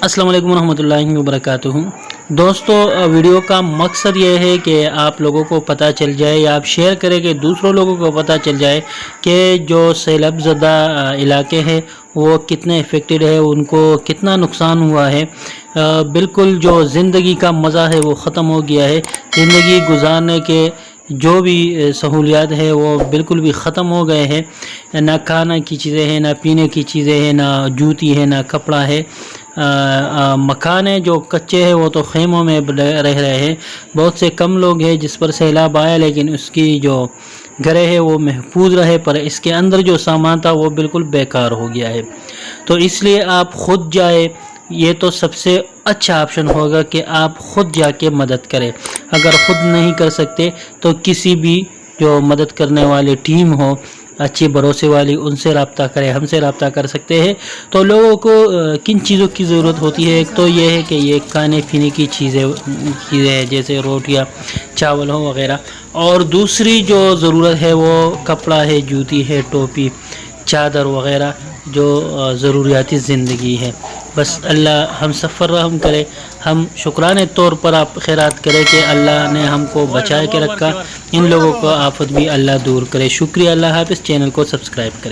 अस्सलाम वालेकुम रहमतुल्लाहि वबरकातुहू। दोस्तों, वीडियो का मकसद ये है कि आप लोगों को पता चल जाए या आप शेयर करें कि दूसरों लोगों को पता चल जाए कि जो सैलाब ज़दा इलाके हैं वो कितने इफ़ेक्टेड है, उनको कितना नुकसान हुआ है। बिल्कुल जो ज़िंदगी का मज़ा है वो ख़त्म हो गया है। ज़िंदगी गुजारने के जो भी सहूलियात है वो बिल्कुल भी ख़त्म हो गए हैं। ना खाना की चीज़ें हैं, ना पीने की चीज़ें हैं, ना जूती है, ना कपड़ा है। मकान है जो कच्चे हैं वो तो खेमों में रह रहे हैं। बहुत से कम लोग हैं जिस पर सैलाब आया लेकिन उसकी जो घरें है वो महफूज रहे, पर इसके अंदर जो सामान था वो बिल्कुल बेकार हो गया है। तो इसलिए आप ख़ुद जाए, ये तो सबसे अच्छा ऑप्शन होगा कि आप ख़ुद जाके मदद करें। अगर ख़ुद नहीं कर सकते तो किसी भी जो मदद करने वाली टीम हो, अच्छी भरोसे वाली, उनसे रब्ता करें। हमसे रब्ता कर सकते हैं। तो लोगों को किन चीज़ों की ज़रूरत होती है? एक तो ये है कि ये खाने पीने की चीज़ें हैं, जैसे रोटियां, चावल हो वगैरह। और दूसरी जो ज़रूरत है वो कपड़ा है, जूती है, टोपी, चादर वगैरह, जो ज़रूरियाती ज़िंदगी है। बस अल्लाह हम सफ़र रहम करे। हम शुक्राने तौर पर आप खैरात करें कि अल्लाह ने हमको बचा के रखा। इन लोगों को आफत भी अल्लाह दूर करे। शुक्रिया। अल्लाह हाफ़िज़। चैनल को सब्सक्राइब करें।